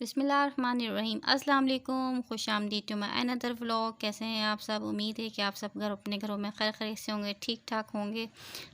बिस्मिल्लाहिर्रहमानिर्रहीम। अस्सलाम वालेकुम, खुशामदीद टू माय अनदर व्लॉग। कैसे हैं आप सब? उम्मीद है कि आप सब अपने घरों में खैर खैरियत से होंगे, ठीक ठाक होंगे।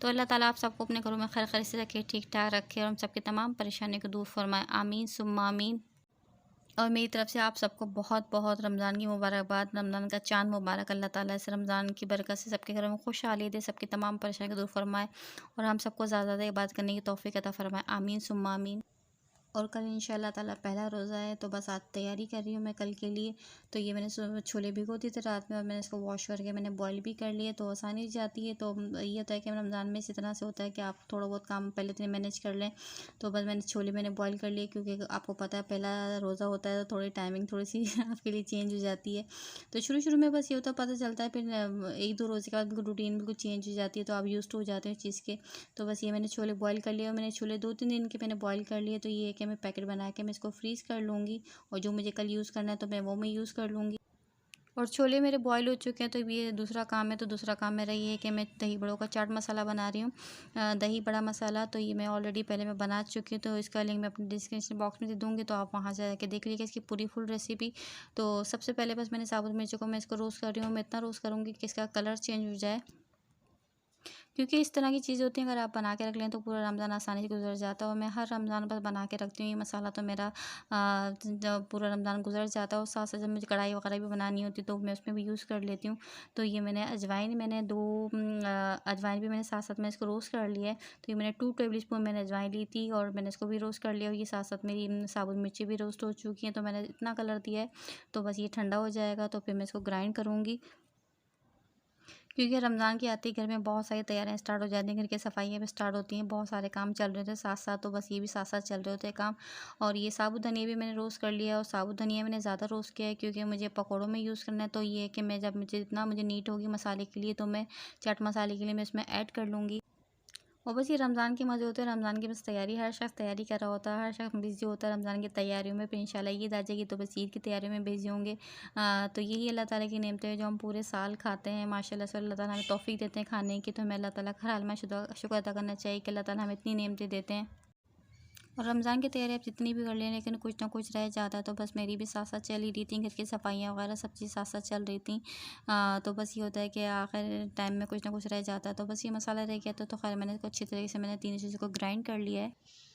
तो अल्लाह ताला आप सबको अपने घरों में खैर खैरियत से रखे, ठीक ठाक रखे और हम सबकी तमाम परेशानियों को दूर फरमाए। आमीन सुम्मा आमीन। और मेरी तरफ से आप सबको बहुत बहुत रमज़ान की मुबारकबाद। रमज़ान का चाँद मुबारक। अल्लाह ताला इस रमज़ान की बरकत से सबके घरों में खुशहाली दे, सबकी तमाम परेशानियों को दूर फरमाए और हम सबको ज़्यादा ज़्यादा इबादत करने की तौफ़ीक अता फरमाए। आमीन सुम्मा आमीन। और कल इंशाल्लाह ताला पहला रोज़ा है, तो बस आज तैयारी कर रही हूँ मैं कल के लिए। तो ये मैंने छोले भिगो दिए थे रात में और मैंने इसको वॉश करके मैंने बॉईल भी कर लिए, तो आसानी हो जाती है। तो ये होता है कि रमज़ान में इसी तरह से होता है कि आप थोड़ा बहुत काम पहले दिन मैनेज कर लें। तो बस मैंने छोले मैंने बॉईल कर लिए, क्योंकि आपको पता है पहला रोज़ा होता है तो थोड़ी टाइमिंग थोड़ी सी आपके लिए चेंज हो जाती है। तो शुरू शुरू में बस ये होता पता चलता है, फिर एक दो रोज़े के बाद बिल्कुल रूटीन बिल्कुल चेंज हो जाती है, तो आप यूज़ टू हो जाते हैं इस चीज़ के। तो बस ये मैंने छोले बॉईल कर लिए और मैंने छोले 2-3 दिन के मैंने बॉईल कर लिए। तो ये है कि मैं पैकेट बना के मैं इसको फ्रीज़ कर लूँगी और जो मुझे कल यूज़ करना है तो मैं यूज़ कर लूँगी। और छोले मेरे बॉईल हो चुके हैं, तो ये दूसरा काम है। तो दूसरा काम मेरा ये है कि मैं दही बड़ों का चाट मसाला बना रही हूँ। दही बड़ा मसाला, तो ये मैं ऑलरेडी पहले मैं बना चुकी हूँ, तो इसका लिंक मैं अपने डिस्क्रिप्शन बॉक्स में दे दूँगी, तो आप वहाँ से जाके देख लीजिएगा इसकी पूरी फुल रेसिपी। तो सबसे पहले बस मैंने साबुत मिर्चों को मैं इसको रोस्ट कर रही हूँ। मैं इतना रोस्ट करूँगी कि इसका कलर चेंज हो जाए, क्योंकि इस तरह की चीज़ें होती हैं, अगर आप बना के रख लें तो पूरा रमज़ान आसानी से गुजर जाता है। और मैं हर रमज़ान बस बना के रखती हूँ ये मसाला, तो मेरा जब पूरा रमज़ान गुजर जाता है और साथ साथ जब मुझे कढ़ाई वगैरह भी बनानी होती है तो मैं उसमें भी यूज़ कर लेती हूँ। तो ये मैंने अजवाइन मैंने अजवाइन भी मैंने साथ साथ में इसको रोस्ट कर लिया है। तो ये मैंने 2 टेबल स्पून मैंने अजवाइन ली थी और मैंने इसको भी रोस्ट कर लिया, और ये साथ साथ मेरी साबुत मिर्ची भी रोस्ट हो चुकी हैं। तो मैंने इतना कलर दिया है, तो बस ये ठंडा हो जाएगा तो फिर मैं इसको ग्राइंड करूँगी। क्योंकि रमज़ान के आते ही घर में बहुत सारी तैयारियां स्टार्ट हो जाती हैं, घर की सफाइयाँ भी स्टार्ट होती हैं, बहुत सारे काम चल रहे थे साथ साथ, तो बस ये भी साथ साथ चल रहे होते हैं काम। और ये साबुत धनिया भी मैंने रोस्ट कर लिया, और साबुत धनिया मैंने ज़्यादा रोस्ट किया है क्योंकि मुझे पकौड़ों में यूज़ करना है। तो ये है कि मैं जब मुझे जितना मुझे नीड होगी मसाले के लिए, तो मैं चाट मसाले के लिए मैं इसमें ऐड कर लूँगी। और बस ये रमज़ान के मज़े होते हैं, रमज़ान की बस तैयारी, हर शख़्स तैयारी कर रहा होता है, हर शख़्स बिज़ी होता है रमज़ान की तैयारियों में। फिर इंशाल्लाह ईद आ जाएगी तो बस ईद की तैयारियों में बिज़ी होंगे। तो यही अल्लाह ताला की नेमतें हैं जो हम पूरे साल खाते हैं। माशाल्लाह से अल्लाह ताला हमें तौफ़ीक देते हैं खाने की, तो हमें अल्लाह ताला का हर हाल में शुक्र अदा करना चाहिए कि अल्लाह ताला हमें इतनी नेमतें देते हैं। और रमज़ान की तैयारी आप जितनी भी कर लें, लेकिन कुछ ना कुछ रह जाता है, तो बस मेरी भी साथ साथ चल ही रही थी, घर की सफाइयाँ वगैरह सब चीज़ साथ साथ चल रही थी। तो बस ये होता है कि आखिर टाइम में कुछ ना कुछ रह जाता है, तो बस ये मसाला रह गया, तो खैर मैंने इसको अच्छी तरीके से मैंने तीनों चीज़ों को ग्राइंड कर लिया है।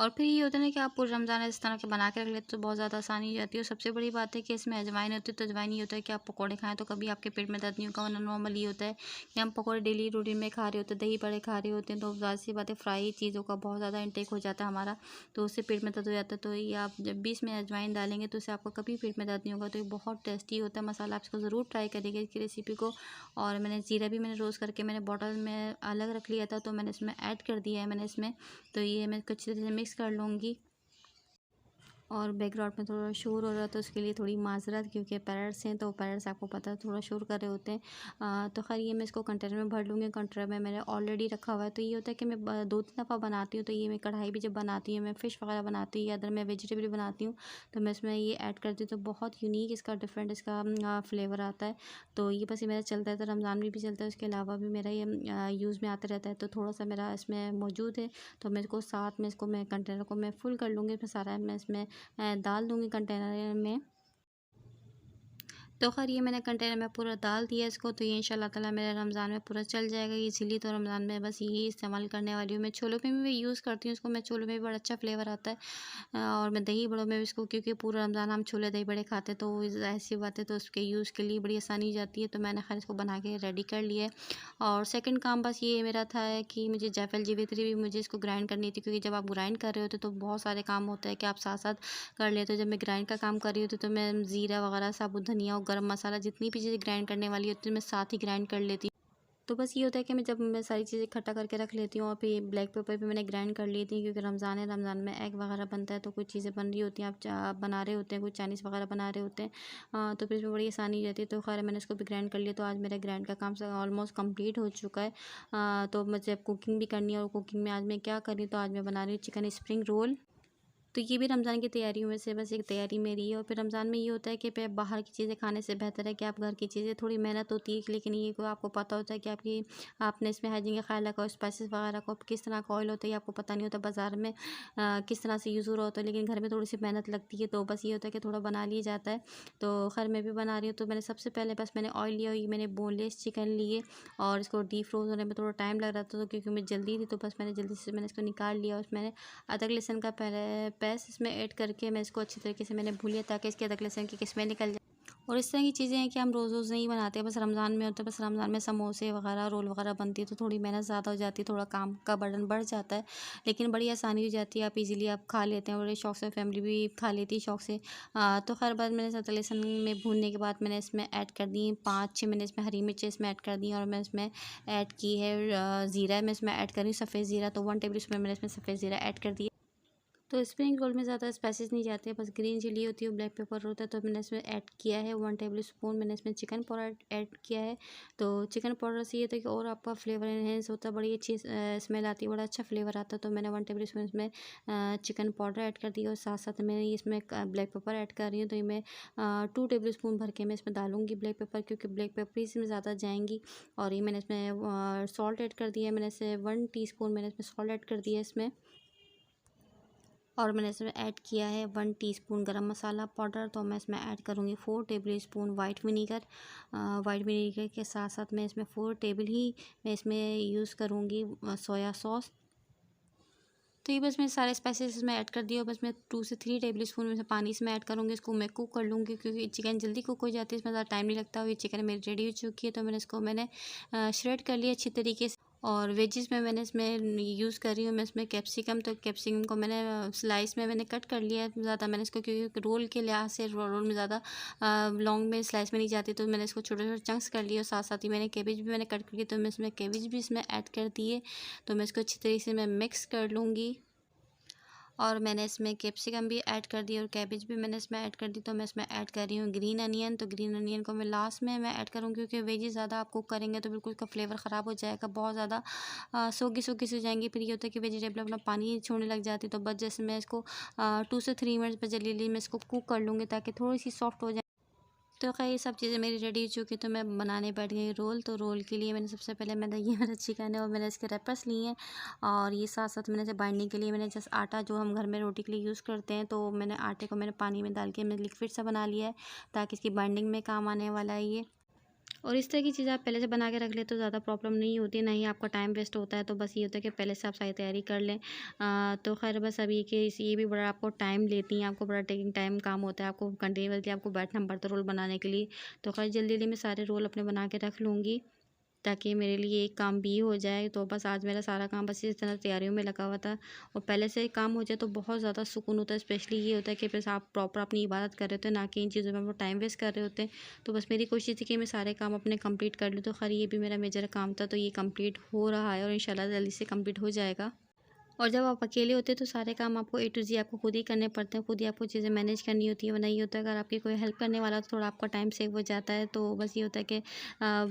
और फिर ये होता है ना कि आप पूरे रमज़ान इस तरह के बना के रख लेते तो बहुत ज़्यादा आसानी हो जाती है। और सबसे बड़ी बात है कि इसमें अजवाइन होती है, तो अजवाइन ये होता है कि आप पकौड़े खाएँ तो कभी आपके पेट में दर्द नहीं होगा। वरना नॉर्मल ये होता है कि हम पकौड़े डेली रूटीन में खा रहे होते हैं, दही बड़े खा रहे होते हैं, तो ज़ाहिर-सी बात है फ्राई चीज़ों का बहुत ज़्यादा इंटेक हो जाता है हमारा, तो उससे पेट में दर्द हो जाता है। तो ये आप जब भी इसमें अजवाइन डालेंगे तो इससे आपको कभी पेट में दर्द नहीं होगा। तो ये बहुत टेस्टी होता है मसाला, आप इसको ज़रूर ट्राई करिएगा इसकी रेसिपी को। और मैंने जीरा भी मैंने रोस्ट करके मैंने बॉटल में अलग रख लिया था, तो मैंने इसमें ऐड कर दिया है मैंने इसमें। तो ये मैं अच्छी तरह से मिक्स कर लूँगी। और बैकग्राउंड में थोड़ा शोर हो रहा है तो उसके लिए थोड़ी माज़रत, क्योंकि पेरेंट्स हैं तो पेरेंट्स आपको पता है थोड़ा शोर कर रहे होते हैं। तो खैर ये मैं इसको कंटेनर में भर लूँगी। कंटेनर में मैंने ऑलरेडी रखा हुआ है। तो ये होता है कि मैं 2-3 दफ़ा बनाती हूँ, तो ये मैं कढ़ाई भी जब बनाती हूँ, मैं फ़िश वगैरह बनाती हूँ या अदर मैं वेजिटेबल बनाती हूँ, तो मैं इसमें ये ऐड करती हूँ, तो बहुत यूनिक इसका डिफरेंट इसका फ्लेवर आता है। तो ये बस ये मेरा चलता है, तो रमज़ान में भी चलता है, उसके अलावा भी मेरा ये यूज़ में आता रहता है। तो थोड़ा सा मेरा इसमें मौजूद है, तो मेरे को साथ में इसको मैं कंटेनर को मैं फुल कर लूँगी, फिर सारा मैं इसमें डाल दूँगी कंटेनर में। तो खैर ये मैंने कंटेनर में पूरा डाल दिया इसको, तो ये इंशाल्लाह ताला मेरे रमज़ान में पूरा चल जाएगा। इसीलिए तो रमज़ान में बस यही इस्तेमाल करने वाली हूँ। मैं छोलों में भी यूज़ करती हूँ इसको, मैं छोलों में भी बड़ा अच्छा फ्लेवर आता है। और मैं दही बड़ों में भी इसको, क्योंकि पूरा रमज़ान हम छोले दही बड़े खाते हैं, तो ज़ाहिर-सी बात है तो उसके यूज़ के लिए बड़ी आसानी हो जाती है। तो मैंने खैर इसको बना के रेडी कर लिया है। और सेकंड काम बस ये मेरा था कि मुझे जायफ़ल जावित्री भी मुझे इसको ग्राइंड करनी थी, क्योंकि जब आप ग्राइंड कर रहे होते तो बहुत सारे काम होता है कि आप साथ-साथ कर लेते हो। जब मैं ग्राइंड का काम कर रही होती तो मैं ज़ीरा वगैरह, साबुत धनिया और गरम मसाला जितनी भी चीज़ें ग्राइंड करने वाली होती है मैं साथ ही ग्राइंड कर लेती हूँ। तो बस ये होता है कि मैं सारी चीज़ें इकट्ठा करके रख लेती हूँ, और फिर ब्लैक पेपर भी मैंने ग्राइंड कर ली थी, क्योंकि रमज़ान है, रमज़ान में एग वगैरह बनता है, तो कुछ चीज़ें बन रही होती हैं, आप बना रहे होते हैं, कुछ चाइनीज़ वगैरह बना रहे होते हैं। तो फिर इसमें बड़ी आसानी हो जाती है। तो खैर मैंने इसको भी ग्राइंड कर लिया, तो आज मेरा ग्राइंड का काम ऑलमोस्ट कंप्लीट हो चुका है। तो मुझे अब कुकिंग भी करनी है, और कुकिंग में आज मैं क्या कर रही हूँ, तो आज मैं बना रही हूँ चिकन स्प्रिंग रोल। तो ये भी रमज़ान की तैयारियों में से बस एक तैयारी मेरी है। और फिर रमज़ान में ये होता है कि पे बाहर की चीज़ें खाने से बेहतर है कि आप घर की चीज़ें, थोड़ी मेहनत होती है लेकिन ये को आपको पता होता है कि आपने इसमें हाइजीन का ख्याल रखा, स्पाइसेस वगैरह को, किस तरह का ऑयल होता है ये आपको पता नहीं होता बाज़ार में किस तरह से यूज़ हो रहा होता है, लेकिन घर में थोड़ी सी मेहनत लगती है। तो बस ये होता है कि थोड़ा बना लिया जाता है। तो खैर मैं भी बना रही हूँ। तो मैंने सबसे पहले बस मैंने ऑयल लिया, ये मैंने बोनलेस चिकन लिए और इसको डीप फ्रोज होने में थोड़ा टाइम लग रहा था, तो क्योंकि मुझे जल्दी थी तो बस मैंने जल्दी से मैंने इसको निकाल लिया। और मैंने अदरक लहसुन का पहले पेस्ट इसमें ऐड करके मैं इसको अच्छी तरीके से मैंने भून लिया ताकि इसके अदरक लहसुन की किस्में निकल जाए। और इस तरह की चीज़ें हैं कि हम रोज़ रोज़ नहीं बनाते, बस रमज़ान में होता है। बस रमज़ान में समोसे वगैरह, रोल वगैरह बनती है तो थोड़ी मेहनत ज़्यादा हो जाती है, थोड़ा काम का बर्डन बढ़ जाता है, लेकिन बड़ी आसानी हो जाती है। आप इजीली आप खा लेते हैं, बड़े शौक से फैमिली भी खा लेती है शौक से। तो खैर बाद मैंने अदरक लहसुन में भूनने के बाद मैंने इसमें ऐड कर दी 5-6 मैंने इसमें हरी मिर्चें इसमें ऐड कर दी। और मैं इसमें ऐड की है ज़ीरा, मैं इसमें ऐड कर रही हूँ सफ़ेद ज़ीरा, तो 1 टेबल स्पून मैंने इसमें सफ़ेद ज़ीरा ऐड कर दिया। तो स्प्रिंग रोल में ज़्यादा स्पाइसेस नहीं जाते, बस ग्रीन चिली होती है, ब्लैक पेपर होता है। तो मैंने इसमें ऐड किया है 1 टेबल स्पून मैंने इसमें चिकन पाउडर ऐड किया है। तो चिकन पाउडर से ये था कि और आपका फ्लेवर इन्हेंस होता है, बड़ी अच्छी स्मेल आती है, बड़ा अच्छा फ्लेवर आता है। तो मैंने 1 टेबल स्पून इसमें चिकन पाउडर ऐड कर दिया और साथ साथ मैं इसमें ब्लैक पेपर ऐड कर रही हूँ। तो ये मैं 2 टेबल स्पून भर के मैं इसमें डालूंगी ब्लैक पेपर, क्योंकि ब्लैक पेपर इसमें ज़्यादा जाएंगी। और ये मैंने इसमें सॉल्ट ऐड कर दिया है, मैंने इसे 1 टीस्पून मैंने इसमें सॉल्ट ऐड कर दिया है इसमें। और मैंने इसमें ऐड किया है 1 टीस्पून गरम मसाला पाउडर। तो मैं इसमें ऐड करूँगी 4 table spoon white vinegar. White vinegar के साथ साथ मैं इसमें 4 टेबल ही मैं इसमें यूज़ करूँगी सोया सॉस। तो ये बस मैं सारे स्पाइसेस इसमें ऐड कर दिए और बस मैं 2 से 3 टेबल स्पून में से पानी इसमें ऐड करूँगी। इसको मैं कुक कर लूँगी, क्योंकि चिकन जल्दी कुक हो जाती है, इसमें ज़्यादा टाइम नहीं लगता। और ये चिकन मेरी रेडी हो चुकी है, तो मैंने श्रेड कर लिया अच्छी तरीके से। और वेजिस में मैंने इसमें यूज़ कर रही हूँ मैं इसमें कैप्सिकम। तो कैप्सिकम को मैंने स्लाइस में मैंने कट कर लिया है ज़्यादा मैंने इसको, क्योंकि रोल के लिहाज से रोल में ज़्यादा लॉन्ग में स्लाइस में नहीं जाती, तो मैंने इसको छोटे छोटे चंक्स कर लिए। और साथ साथ ही मैंने कैबेज भी मैंने कट कर ली, तो मैं इसमें कैबेज भी इसमें ऐड कर दिए। तो मैं इसको अच्छी तरीके से मैं मिक्स कर लूँगी। और मैंने इसमें कैप्सिकम भी ऐड कर दी और कैबेज भी मैंने इसमें ऐड कर दी। तो मैं इसमें ऐड कर रही हूँ ग्रीन अनियन। तो ग्रीन अनियन को मैं लास्ट में मैं ऐड करूँ, क्योंकि वेजिस ज़्यादा आप कुक करेंगे तो बिल्कुल उसका फ्लेवर ख़राब हो जाएगा, बहुत ज़्यादा सोगी सोगी सी हो जाएंगी। फिर ये होता है कि वेजिटेबल अपना पानी छोड़ने लग जाती है। तो बस जैसे मैं इसको 2 से 3 मिनट पर जल्दी मैं इसको कुक कर लूँगी ताकि थोड़ी सी सॉफ्ट हो जाए। तो खैर ये सब चीज़ें मेरी रेडी हो चुकी, तो मैं बनाने बैठ गई रोल। तो रोल के लिए मैंने सबसे पहले ये मेरा चिकन है और मैंने इसके रैपर्स लिए हैं। और ये साथ साथ मैंने इसे बाइंडिंग के लिए मैंने जस्ट आटा जो हम घर में रोटी के लिए यूज़ करते हैं, तो मैंने आटे को मैंने पानी में डाल के मैंने लिक्विड सा बना लिया है, ताकि इसकी बाइंडिंग में काम आने वाला है ये। और इस तरह की चीज़ें आप पहले से बना के रख लें तो ज़्यादा प्रॉब्लम नहीं होती, ना ही आपका टाइम वेस्ट होता है। तो बस ये होता है कि पहले से आप सारी तैयारी कर लें। तो खैर बस अभी के ये भी बड़ा आपको टाइम लेती हैं, आपको बड़ा टेकिंग टाइम काम होता है, आपको कंटिन्यूसली आपको बैठना पड़ता है रोल बनाने के लिए। तो खैर जल्दी जल्दी मैं सारे रोल अपने बना के रख लूँगी, ताकि मेरे लिए एक काम भी हो जाए। तो बस आज मेरा सारा काम बस इस तरह तैयारियों में लगा हुआ था। और पहले से काम हो जाए तो बहुत ज़्यादा सुकून होता है। स्पेशली ये होता है कि बस आप प्रॉपर अपनी इबादत कर रहे होते हैं, ना कि इन चीज़ों में आप टाइम वेस्ट कर रहे होते हैं। तो बस मेरी कोशिश थी कि मैं सारे काम अपने कंप्लीट कर लूँ। तो खैर ये भी मेरा मेजर काम था, तो ये कंप्लीट हो रहा है और इंशाल्लाह जल्दी से कंप्लीट हो जाएगा। और जब आप अकेले होते हैं तो सारे काम आपको ए टू ज़ेड आपको खुद ही करने पड़ते हैं, खुद ही आपको चीज़ें मैनेज करनी होती है। वरना ये होता है अगर आपकी कोई हेल्प करने वाला तो थोड़ा आपका टाइम सेव हो जाता है। तो बस ये होता है कि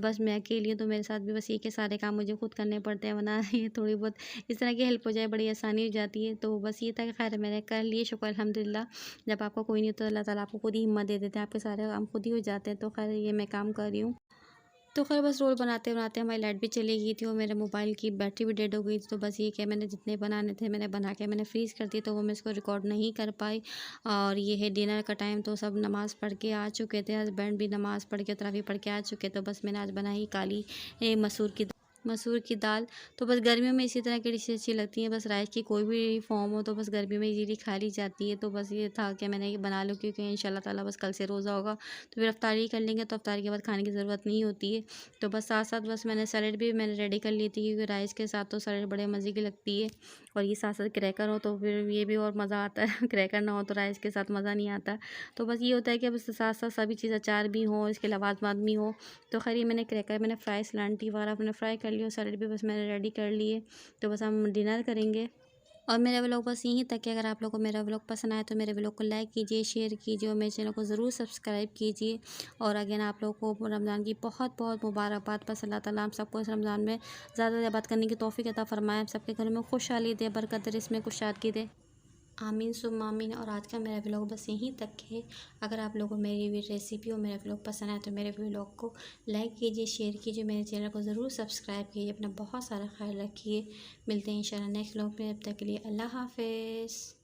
बस मैं अकेली हूँ तो मेरे साथ भी बस ये कि सारे काम मुझे खुद करने पड़ते हैं, वरना ये थोड़ी बहुत इस तरह की हेल्प हो जाए बड़ी आसानी हो जाती है। तो बस ये था कि खैर मैंने कर लिए, शुक्र अल्हम्दुलिल्लाह। जब आपका कोई नहीं होता अल्लाह ताला आपको खुद ही हिम्मत दे देते हैं, आपके सारे काम खुद ही हो जाते हैं। तो खैर ये मैं काम कर रही हूँ। तो खैर बस रोल बनाते बनाते हमारी लाइट भी चली गई थी और मेरे मोबाइल की बैटरी भी डेड हो गई थी। तो बस ये कि मैंने जितने बनाने थे मैंने बना के मैंने फ्रीज़ कर दिए, तो वो मैं इसको रिकॉर्ड नहीं कर पाई। और ये है डिनर का टाइम, तो सब नमाज़ पढ़ के आ चुके थे, हस्बैंड भी नमाज़ पढ़ के तरावी पढ़ के आ चुके। तो बस मैंने आज बनाई काली मसूर की दाल। तो बस गर्मियों में इसी तरह की डिशें अच्छी लगती हैं, बस राइस की कोई भी फॉर्म हो तो बस गर्मियों में इजीली खा ली जाती है। तो बस ये था कि मैंने ये बना लूँ, क्योंकि इंशाल्लाह ताला बस कल से रोज़ा होगा तो फिर अफ्तारी कर लेंगे, तो अफ्तारी के बाद खाने की ज़रूरत नहीं होती है। तो बस साथ साथ बस मैंने सैलेड भी मैंने रेडी कर ली थी, क्योंकि राइस के साथ तो सैलेड बड़े मज़े की लगती है। और ये साथ साथ क्रैकर हो तो फिर ये भी और मज़ा आता है क्रैकर ना हो तो राइस के साथ मज़ा नहीं आता। तो बस ये होता है कि बस साथ साथ सभी चीज़ अचार भी हो, इसके लवाजमात भी हो। तो खैर ये मैंने क्रैकर मैंने फ्राई सलांटी वगैरह मैंने फ्राई कर लिया और सैलेड भी बस मैंने रेडी कर लिए। तो बस हम डिनर करेंगे। और मेरा व्लॉग बस यहीं तक है। अगर आप लोगों को मेरा व्लॉग पसंद आए तो मेरे व्लॉग को लाइक कीजिए, शेयर कीजिए और मेरे चैनल को ज़रूर सब्सक्राइब कीजिए। और अगेन आप लोगों को रमज़ान की बहुत बहुत मुबारकबाद। बस अल्लाह ताला हम सबको इस रमज़ान में ज़्यादा इबादत करने की तौफ़ीक अता फ़रमाए, हम सबके घरों में खुशहाली दे, बरकत दे, इसमें कुशादगी दे। आमीन सुम्मा आमीन। और आज का मेरा व्लॉग बस यहीं तक है। अगर आप लोगों को मेरी रेसिपी और मेरा व्लॉग पसंद आए तो मेरे व्लॉग को लाइक कीजिए, शेयर कीजिए, मेरे चैनल को ज़रूर सब्सक्राइब कीजिए। अपना बहुत सारा ख्याल रखिए। मिलते हैं इंशाल्लाह नेक्स्ट व्लॉग में। तब तक के लिए अल्लाह हाफ़िज़।